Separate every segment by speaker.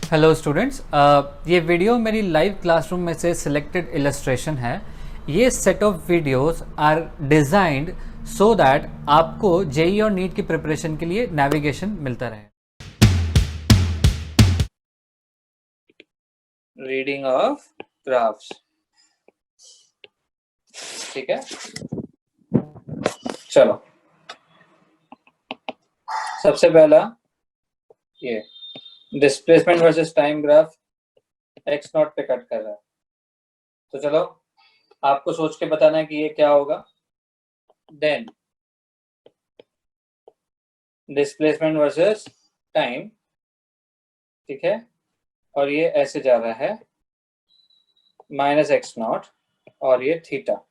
Speaker 1: Hello students, ये video मेरी live classroom में से सिलेक्टेड इलस्ट्रेशन है। ये set of videos are designed so that आपको जेई और नीट की प्रिपरेशन के लिए नेविगेशन मिलता रहे। रीडिंग ऑफ ग्राफ्स, ठीक है। चलो, सबसे पहला ये displacement versus time graph x not पे कट कर रहा है। तो चलो, आपको सोच के बताना है कि ये क्या होगा। देन डिस्प्लेसमेंट वर्सेस टाइम, ठीक है, और ये ऐसे जा रहा है माइनस एक्स नॉट और ये theta.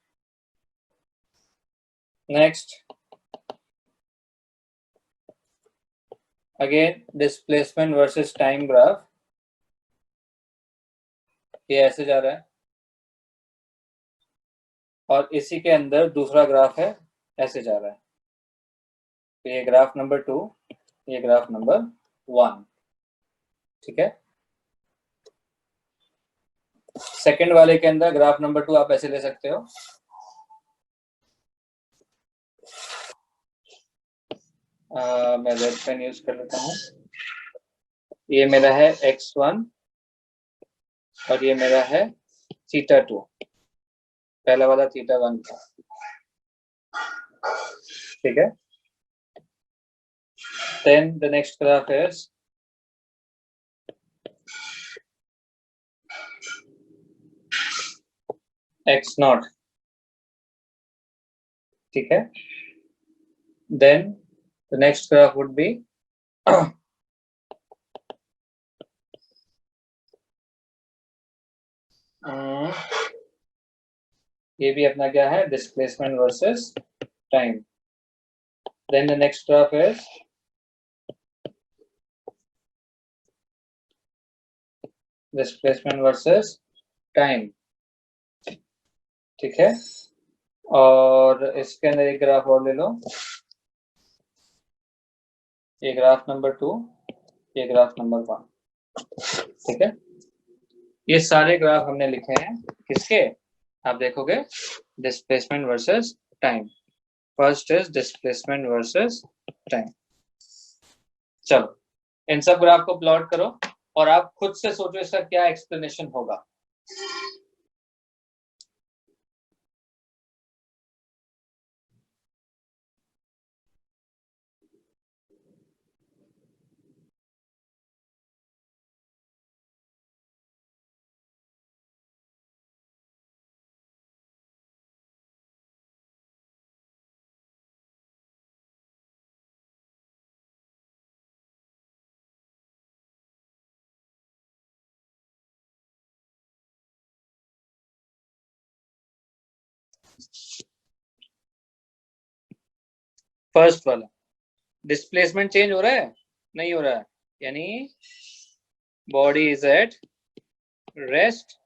Speaker 1: Next again displacement versus time graph, ये ऐसे जा रहा है और इसी के अंदर दूसरा ग्राफ है, ऐसे जा रहा है। तो ये ग्राफ नंबर 2, ये ग्राफ नंबर 1, ठीक है। सेकंड वाले के अंदर ग्राफ नंबर 2 आप ऐसे ले सकते हो। मैं रेड पेन यूज कर लेता हूँ। ये मेरा है x1 और ये मेरा है थीटा 2। पहला वाला थीटा 1 था, ठीक है। Then the next graph is x naught, ठीक है। Then the next graph would be ये भी अपना क्या है, displacement versus time. Then the next graph is displacement versus time, ठीक है। और इसके अंदर एक ग्राफ और ले लो, ये ग्राफ नंबर 2, ये ग्राफ नंबर 1, ठीक है। ये सारे ग्राफ हमने लिखे हैं किसके, आप देखोगे displacement versus time. First is displacement versus time. चलो, इन सब ग्राफ को प्लॉट करो और आप खुद से सोचो इसका क्या एक्सप्लेनेशन होगा। फर्स्ट वाला डिस्प्लेसमेंट चेंज हो रहा है, नहीं हो रहा है, यानी body is at rest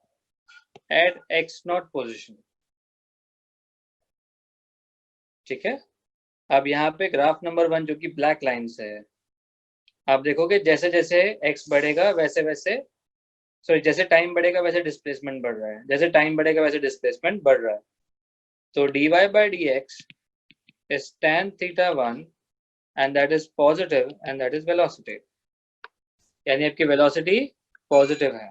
Speaker 1: at x not position, ठीक है। अब यहाँ पे ग्राफ नंबर 1 जो कि ब्लैक लाइन से है, आप देखोगे जैसे जैसे x बढ़ेगा वैसे वैसे, सॉरी, जैसे टाइम बढ़ेगा वैसे डिस्प्लेसमेंट बढ़ रहा है, जैसे टाइम बढ़ेगा वैसे डिस्प्लेसमेंट बढ़ रहा है। तो dy by dx is tan theta 1 and that is positive and that is velocity, यानी आपकी वेलोसिटी पॉजिटिव है।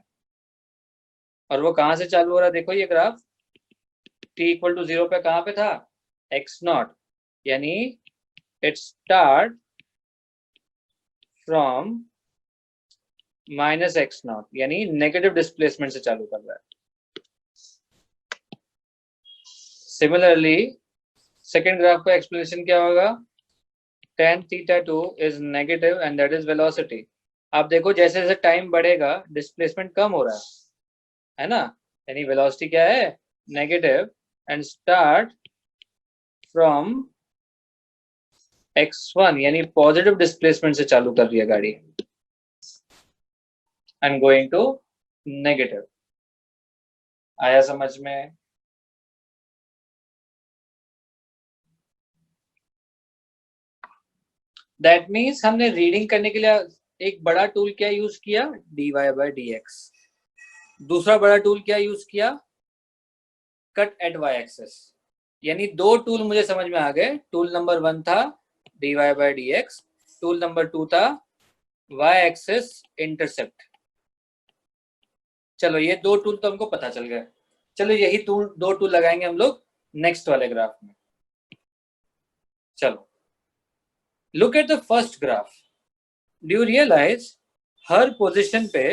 Speaker 1: और वो कहां से चालू हो रहा है, देखो ये ग्राफ t इक्वल टू 0 पे कहां पे था, x नॉट, यानी it start from minus x not, यानी नेगेटिव डिस्प्लेसमेंट से चालू कर रहा है। सिमिलरली सेकेंड ग्राफ का एक्सप्लेनेशन क्या होगा, tan theta 2 is negative and that is velocity। आप देखो जैसे जैसे टाइम बढ़ेगा डिस्प्लेसमेंट कम हो रहा है ना, यानी वेलोसिटी क्या है, negative, and start from x1 यानी पॉजिटिव डिस्प्लेसमेंट से चालू कर रही है गाड़ी एंड गोइंग टू नेगेटिव। आया समझ में? दैट मीन्स हमने रीडिंग करने के लिए एक बड़ा टूल क्या यूज किया, dy/dx। दूसरा बड़ा टूल क्या यूज किया, कट एट y एक्सेस। यानी दो टूल मुझे समझ में आ गए। टूल नंबर 1 था dy/dx, टूल नंबर 2 था y एक्सेस इंटरसेप्ट। चलो ये दो टूल तो हमको पता चल गए। चलो यही दो टूल लगाएंगे हम लोग नेक्स्ट वाले ग्राफ में। चलो look at the first graph. Do you realise हर पोजीशन पे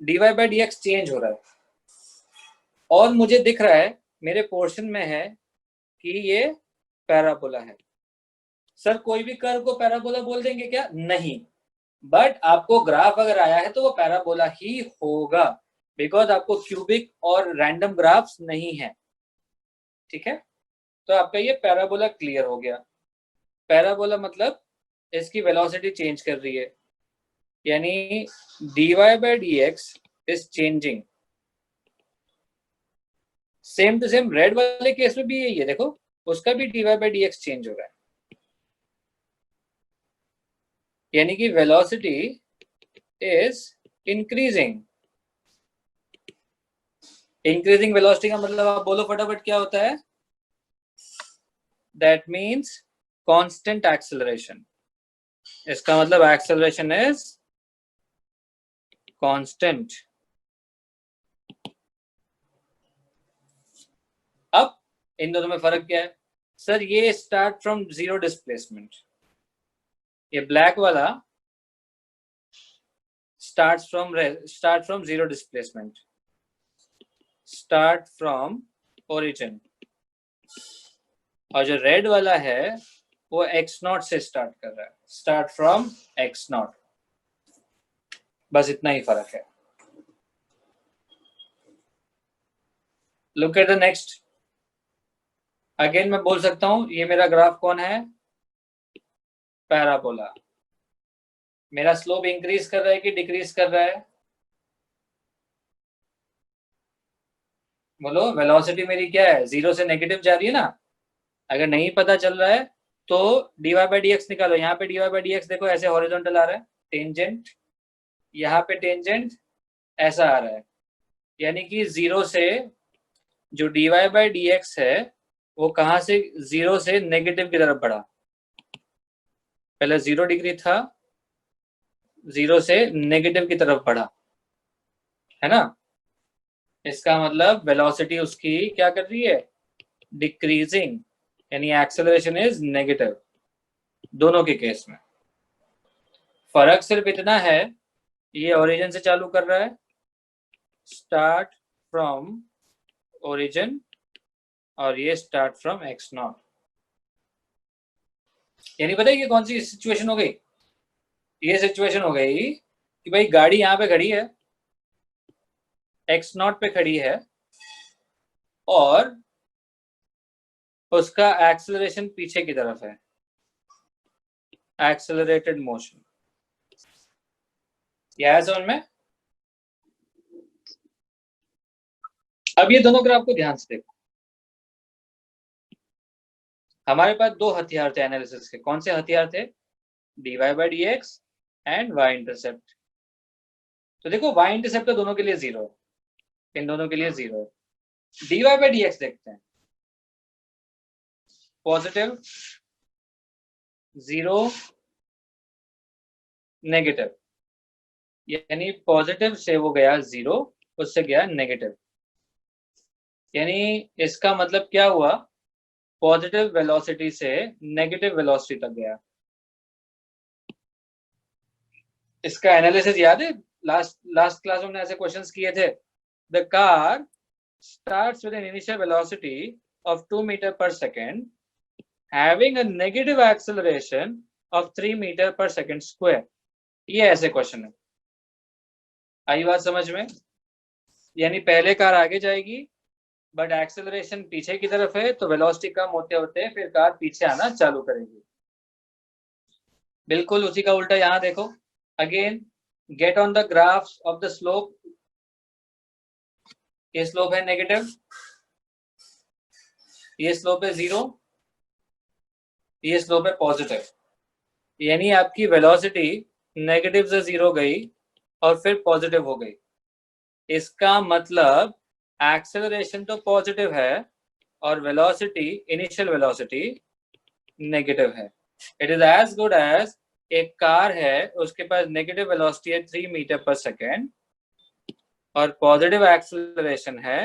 Speaker 1: dy/dx चेंज हो रहा है, और मुझे दिख रहा है मेरे पोर्शन में है कि ये पैराबोला है। सर कोई भी कर्व को पैराबोला बोल देंगे क्या? नहीं, बट आपको ग्राफ अगर आया है तो वो पैराबोला ही होगा, बिकॉज आपको क्यूबिक और रैंडम ग्राफ्स नहीं है। ठीक है, तो आपका ये पैराबोला क्लियर हो गया। पैराबोला मतलब इसकी वेलोसिटी चेंज कर रही है, यानी dy/dx is changing. Same to same red वाले केस में भी यही है, देखो उसका भी dy/dx चेंज हो रहा है, यानी कि velocity is increasing. Increasing velocity का मतलब आप बोलो फटाफट क्या होता है? That means constant acceleration. इसका मतलब एक्सेलरेशन इज कांस्टेंट। अब इन दोनों में फर्क क्या है? सर ये स्टार्ट फ्रॉम जीरो डिस्प्लेसमेंट, ये ब्लैक वाला start from zero displacement, start from origin. और जो रेड वाला है वो x0 से स्टार्ट कर रहा है, स्टार्ट फ्रॉम x0। बस इतना ही फर्क है। Look at the next. Again मैं बोल सकता हूं ये मेरा ग्राफ कौन है? पैराबोला। मेरा स्लोप इंक्रीज कर रहा है कि डिक्रीज कर रहा है? बोलो, वेलोसिटी मेरी क्या है? जीरो से नेगेटिव जा रही है ना। अगर नहीं पता चल रहा है तो dy/dx निकालो। यहाँ पे dy/dx देखो ऐसे हॉरिजॉन्टल आ रहा है, टेंजेंट, यहाँ पे टेंजेंट ऐसा आ रहा है, यानी कि जीरो से जो dy/dx है वो कहां से, जीरो से नेगेटिव की तरफ बढ़ा। पहले 0 डिग्री था, जीरो से नेगेटिव की तरफ बढ़ा, है ना। इसका मतलब वेलोसिटी उसकी क्या कर रही है? डिक्रीजिंग, यानी एक्सेलरेशन इज नेगेटिव दोनों के केस में। फर्क सिर्फ इतना है, ये ओरिजिन से चालू कर रहा है, स्टार्ट फ्रॉम ओरिजिन, और ये स्टार्ट फ्रॉम x0। यानी पता है ये कौन सी सिचुएशन हो गई? ये सिचुएशन हो गई कि भाई गाड़ी यहाँ पे खड़ी है, x0 पे खड़ी है, और उसका एक्सेलरेशन पीछे की तरफ है, एक्सेलरेटेड मोशन। यह है समझ में? अब ये दोनों ग्राफ को ध्यान से देखो। हमारे पास दो हथियार थे एनालिसिस के। कौन से हथियार थे? dy/dx and y intercept. तो देखो y इंटरसेप्ट तो दोनों के लिए 0 है, इन दोनों के लिए 0 है। dy/dx देखते हैं, पॉजिटिव, 0, नेगेटिव, यानी पॉजिटिव से वो गया 0, उससे गया नेगेटिव। यानी इसका मतलब क्या हुआ? पॉजिटिव वेलोसिटी से नेगेटिव वेलोसिटी तक गया। इसका एनालिसिस याद है? लास्ट क्लास में हमने ऐसे क्वेश्चंस किए थे। The car starts with an initial velocity of 2 meter per second having a negative acceleration of 3 meter per second square। ये ऐसे क्वेश्चन है। आई बात समझ में? यानी पहले कार आगे जाएगी बट एक्सेलरेशन पीछे की तरफ है, तो वेलोसिटी कम होते होते फिर कार पीछे आना चालू करेगी। बिल्कुल उसी का उल्टा यहाँ देखो। Again get on the graph of the slope. ये स्लोप है नेगेटिव, ये स्लोप है 0, ये स्लोप है पॉजिटिव। यानी आपकी वेलोसिटी नेगेटिव से 0 गई और फिर पॉजिटिव हो गई। इसका मतलब एक्सेलरेशन तो पॉजिटिव है और वेलोसिटी, इनिशियल वेलोसिटी नेगेटिव है। It is as good as एक कार है, उसके पास नेगेटिव वेलोसिटी है 3 मीटर पर सेकेंड और पॉजिटिव एक्सेलरेशन है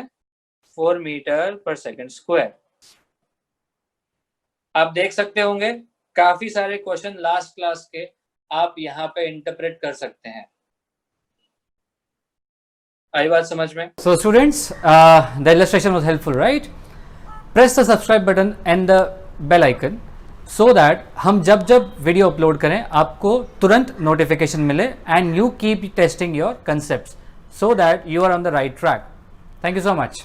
Speaker 1: 4 मीटर पर सेकेंड स्क्वायर। आप देख सकते होंगे काफी सारे क्वेश्चन लास्ट क्लास के आप यहाँ पे इंटरप्रेट कर सकते हैं। आई बात समझ में?
Speaker 2: So students, the illustration was helpful, right? Press the subscribe button and the bell icon so that हम जब जब वीडियो अपलोड करें आपको तुरंत नोटिफिकेशन मिले and you keep testing your concepts so that you are on the right track. Thank you so much.